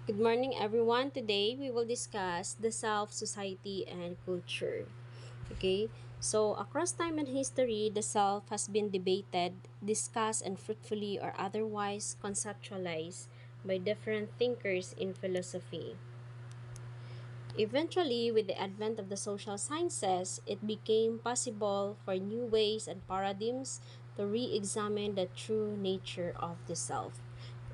Good morning, everyone. Today we will discuss the self, society, and culture. Okay, so across time and history, the self has been debated, discussed, and fruitfully or otherwise conceptualized by different thinkers in philosophy. Eventually, with the advent of the social sciences, it became possible for new ways and paradigms to re examine the true nature of the self.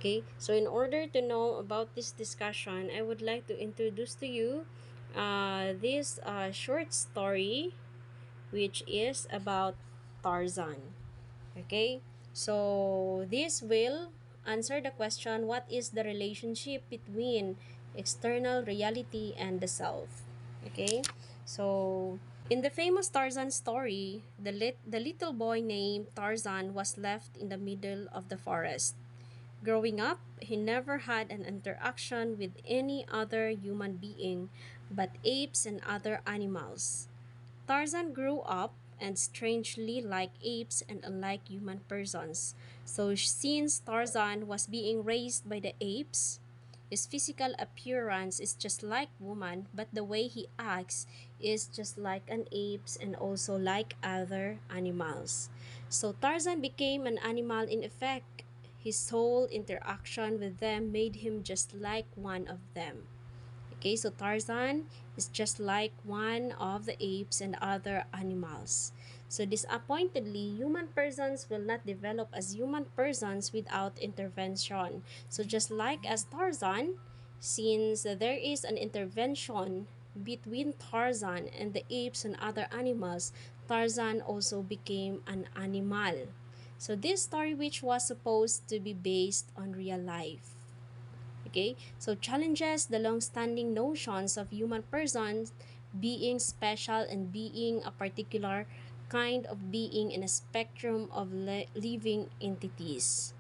Okay, so in order to know about this discussion, I would like to introduce to you this short story, which is about Tarzan. Okay, so this will answer the question, what is the relationship between external reality and the self? Okay, so in the famous Tarzan story, the little boy named Tarzan was left in the middle of the forest. Growing up, he never had an interaction with any other human being but apes and other animals. Tarzan grew up and strangely like apes and unlike human persons. So since Tarzan was being raised by the apes, his physical appearance is just like woman, but the way he acts is just like an apes and also like other animals. So Tarzan became an animal in effect. His whole interaction with them made him just like one of them. Okay, so Tarzan is just like one of the apes and other animals. So disappointedly, human persons will not develop as human persons without intervention. So just like as Tarzan, since there is an intervention between Tarzan and the apes and other animals, Tarzan also became an animal. So this story, which was supposed to be based on real life, okay, so challenges the long-standing notions of human persons being special and being a particular kind of being in a spectrum of living entities.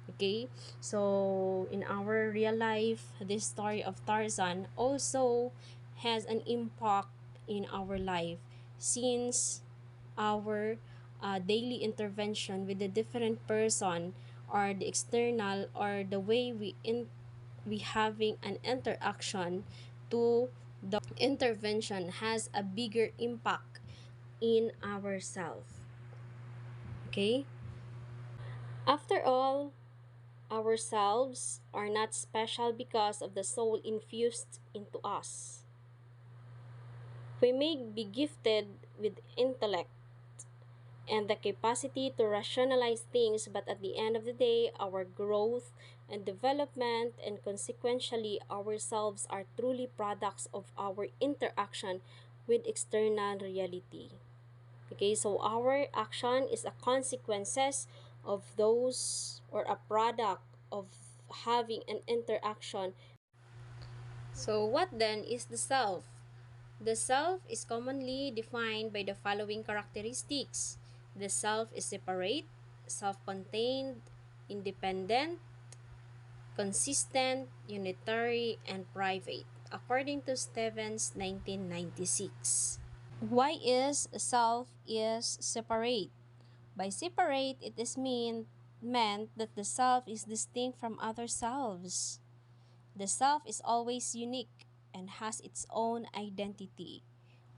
Okay, so in our real life, this story of Tarzan also has an impact in our life, since our daily intervention with the different person, or the external, or the way we having an interaction to the intervention has a bigger impact in ourself. Okay, after all, ourselves are not special because of the soul infused into us. We may be gifted with intellect and the capacity to rationalize things, but at the end of the day, our growth and development and consequentially ourselves are truly products of our interaction with external reality. Okay, so our action is a consequences of those, or a product of having an interaction. So what then is the self? The self is commonly defined by the following characteristics. The self is separate, self-contained, independent, consistent, unitary, and private, according to Stevens 1996. Why is self is separate? By separate, it is meant that the self is distinct from other selves. The self is always unique and has its own identity.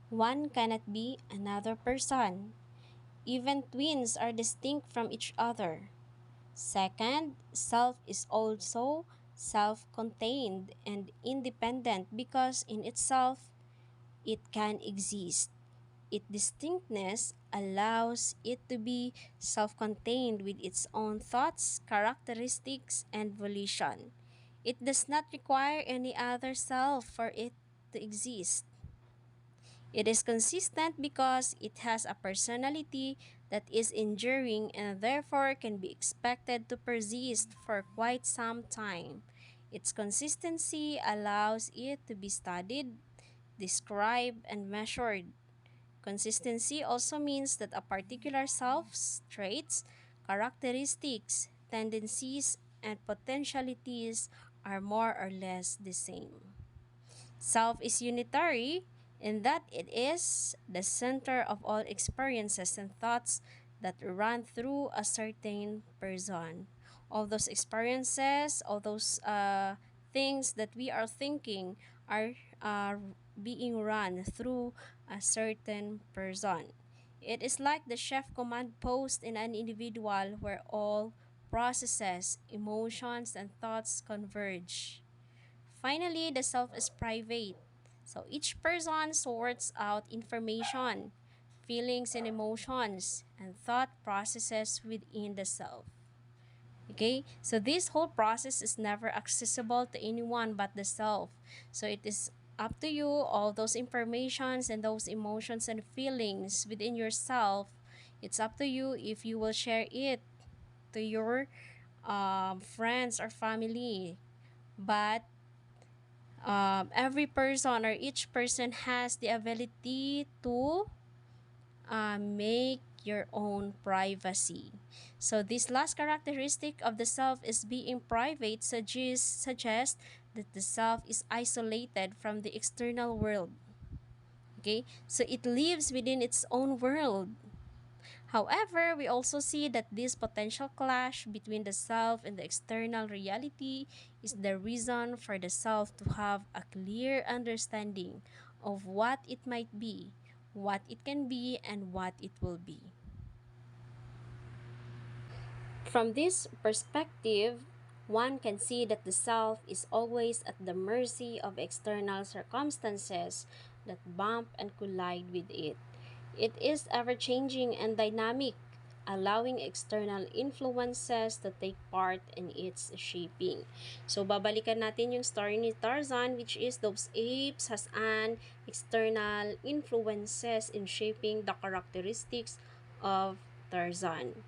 One cannot be another person. Even twins are distinct from each other. Second, self is also self-contained and independent because in itself it can exist. Its distinctness allows it to be self-contained with its own thoughts, characteristics, and volition. It does not require any other self for it to exist. It is consistent because it has a personality that is enduring and therefore can be expected to persist for quite some time. Its consistency allows it to be studied, described, and measured. Consistency also means that a particular self's traits, characteristics, tendencies, and potentialities are more or less the same. Self is unitary in that it is the center of all experiences and thoughts that run through a certain person. All those experiences, all those things that we are thinking are being run through a certain person. It is like the chef command post in an individual where all processes, emotions, and thoughts converge. Finally, the self is private. So each person sorts out information, feelings and emotions, and thought processes within the self. Okay? So this whole process is never accessible to anyone but the self. So it is up to you, all those informations and those emotions and feelings within yourself. It's up to you if you will share it to your friends or family. But every person or each person has the ability to make your own privacy. So this last characteristic of the self is being private suggests that the self is isolated from the external world. Okay? So it lives within its own world. However, we also see that this potential clash between the self and the external reality is the reason for the self to have a clear understanding of what it might be, what it can be, and what it will be. From this perspective, one can see that the self is always at the mercy of external circumstances that bump and collide with it. It is ever changing and dynamic, allowing external influences to take part in its shaping. So, babalikan natin yung story ni Tarzan, which is those apes has an external influences in shaping the characteristics of Tarzan.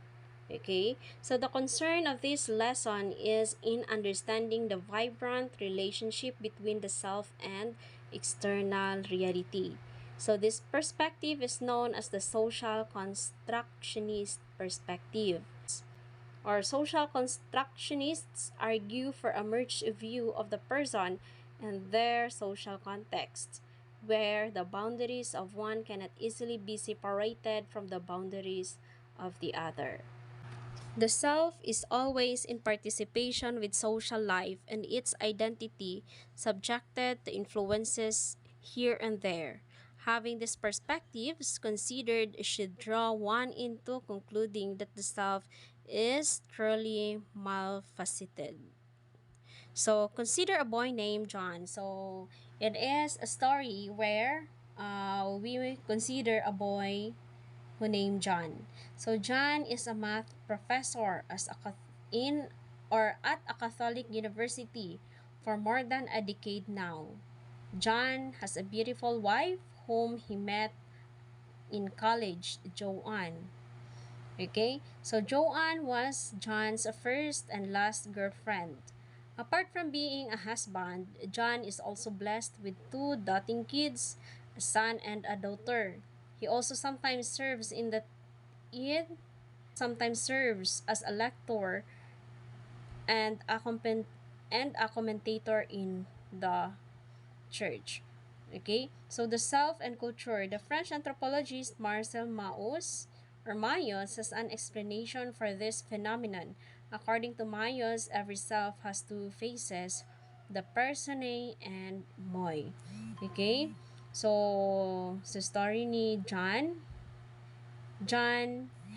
Okay, so the concern of this lesson is in understanding the vibrant relationship between the self and external reality. So this perspective is known as the social constructionist perspective. Or social constructionists argue for a merged view of the person and their social context, where the boundaries of one cannot easily be separated from the boundaries of the other. The self is always in participation with social life and its identity subjected to influences here and there. Having these perspectives considered should draw one into concluding that the self is truly multifaceted. So consider a boy named John. So it is a story where we consider a boy who named John. So John is a math professor in or at a Catholic university for more than a decade now. John has a beautiful wife whom he met in college, Joanne. Okay? So Joanne was John's first and last girlfriend. Apart from being a husband, John is also blessed with two doting kids, a son and a daughter. He also sometimes serves in the it sometimes serves as a lector and a commentator in the church. Okay, so the self and culture. The French anthropologist Marcel Mauss has an explanation for this phenomenon. According to Mauss, every self has two faces, the personae and moi. Okay, so sa story ni John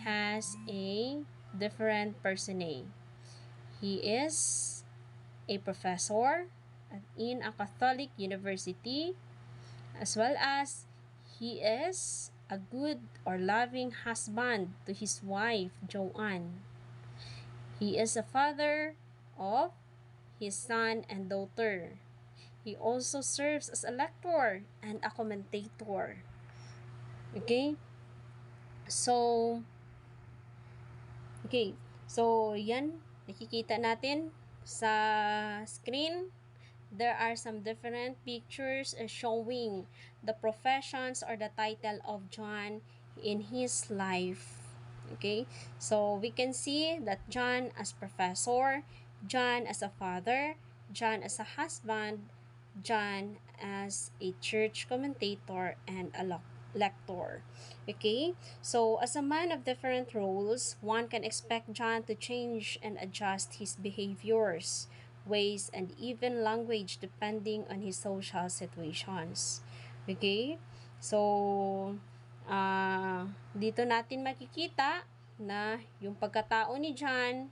has a different personae. He is a professor in a Catholic university, as well as he is a good or loving husband to his wife, Joanne. He is a father of his son and daughter. He also serves as a lector and a commentator. Okay? So, Okay, so yan, nakikita natin sa screen. There are some different pictures showing the professions or the title of John in his life. Okay, so we can see that John as professor, John as a father, John as a husband, John as a church commentator and a lector. Okay, so as a man of different roles, one can expect John to change and adjust his behaviors. ways, and even language depending on his social situations. Okay? So, dito natin makikita na yung pagkatao ni John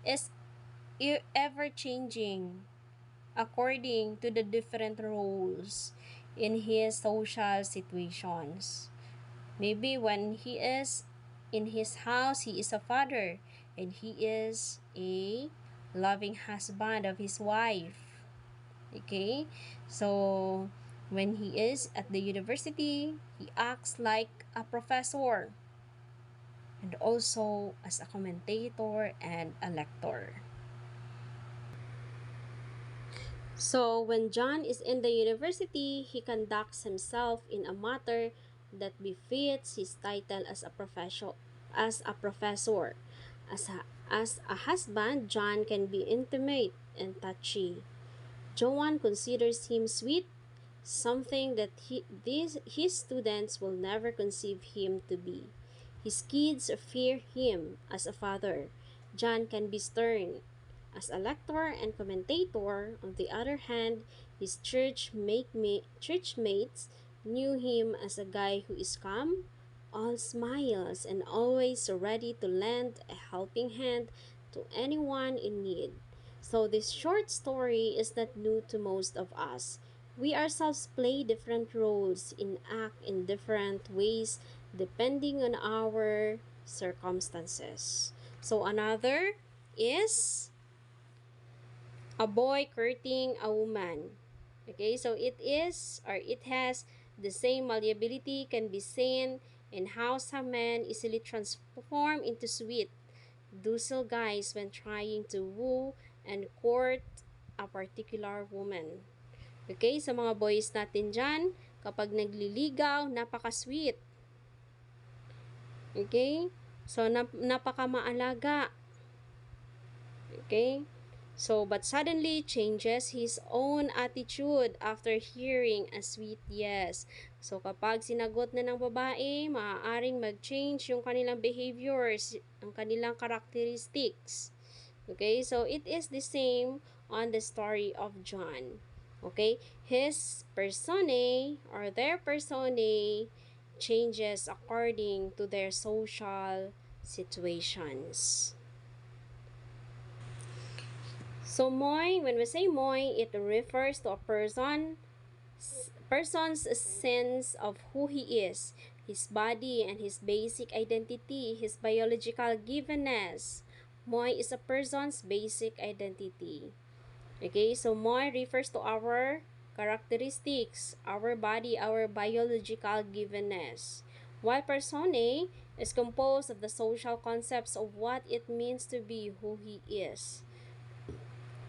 is ever-changing according to the different roles in his social situations. Maybe when he is in his house, he is a father and he is a loving husband of his wife. Okay? So, when he is at the university, he acts like a professor and also as a commentator and a lector. So, when John is in the university, he conducts himself in a manner that befits his title as a professor. As a husband, John can be intimate and touchy. Joanne considers him sweet, something that his students will never conceive him to be. His kids fear him as a father. John can be stern. As a lector and commentator, on the other hand, his church mates knew him as a guy who is calm, all smiles, and always ready to lend a helping hand to anyone in need. So this short story is not new to most of us. We ourselves play different roles in act in different ways depending on our circumstances. So another is a boy courting a woman. Okay, so it has the same malleability can be seen in how some men easily transform into sweet, docile guys when trying to woo and court a particular woman. Okay, sa mga boys natin dyan, kapag nagliligaw, napaka-sweet. Okay? So, napaka-maalaga. Okay? So, but suddenly changes his own attitude after hearing a sweet yes. So, kapag sinagot na ng babae, maaaring mag-change yung kanilang behaviors, ang kanilang characteristics. Okay, so it is the same on the story of John. Okay, his personae or their personae changes according to their social situations. So moi, when we say moi, it refers to a person's sense of who he is, his body and his basic identity, his biological givenness. Moi is a person's basic identity. Okay, so moi refers to our characteristics, our body, our biological givenness. While personae is composed of the social concepts of what it means to be who he is.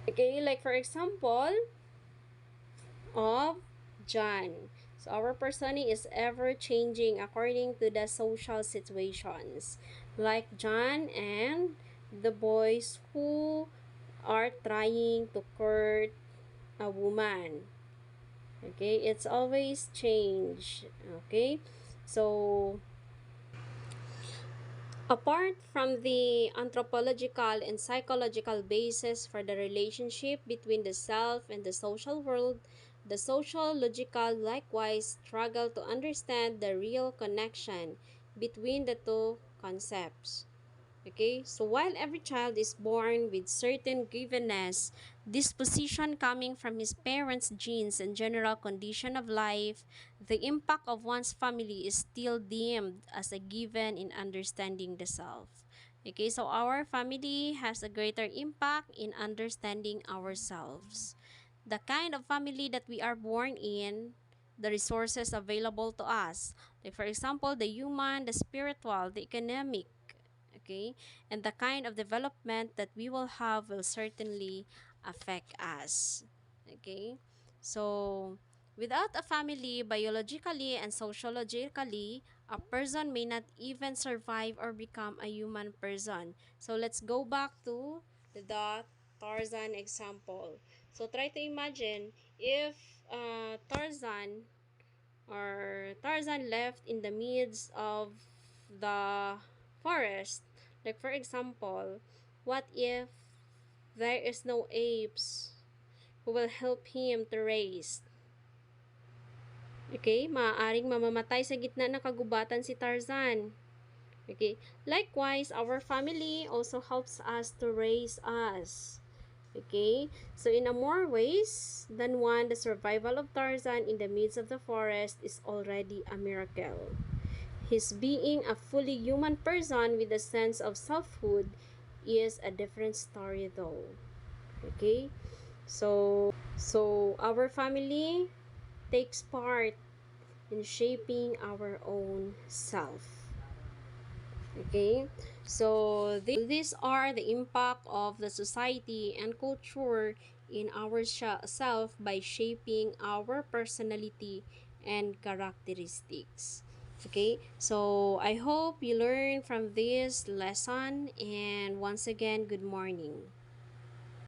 Okay, like for example, of John. So our personae is ever changing according to the social situations. Like John and the boys who are trying to court a woman. Okay, it's always change. Okay, so apart from the anthropological and psychological basis for the relationship between the self and the social world, the sociological likewise struggle to understand the real connection between the two concepts. Okay, so while every child is born with certain givenness, disposition coming from his parents' genes and general condition of life, the impact of one's family is still deemed as a given in understanding the self. Okay, so our family has a greater impact in understanding ourselves. The kind of family that we are born in, the resources available to us, like for example, the human, the spiritual, the economic, okay, and the kind of development that we will have will certainly affect us. Okay, so without a family, biologically and sociologically, a person may not even survive or become a human person. So let's go back to the Tarzan example. So try to imagine if Tarzan left in the midst of the forest. Like for example, what if there is no apes who will help him to raise. Okay, maaaring mamamatay sa gitna ng kagubatan si Tarzan. Okay, likewise, our family also helps us to raise us. Okay, so in a more ways than one, the survival of Tarzan in the midst of the forest is already a miracle. His being a fully human person with a sense of selfhood is a different story though. Okay, so our family takes part in shaping our own self. Okay, so these are the impact of the society and culture in our self by shaping our personality and characteristics. Okay, so I hope you learn from this lesson, and once again, good morning.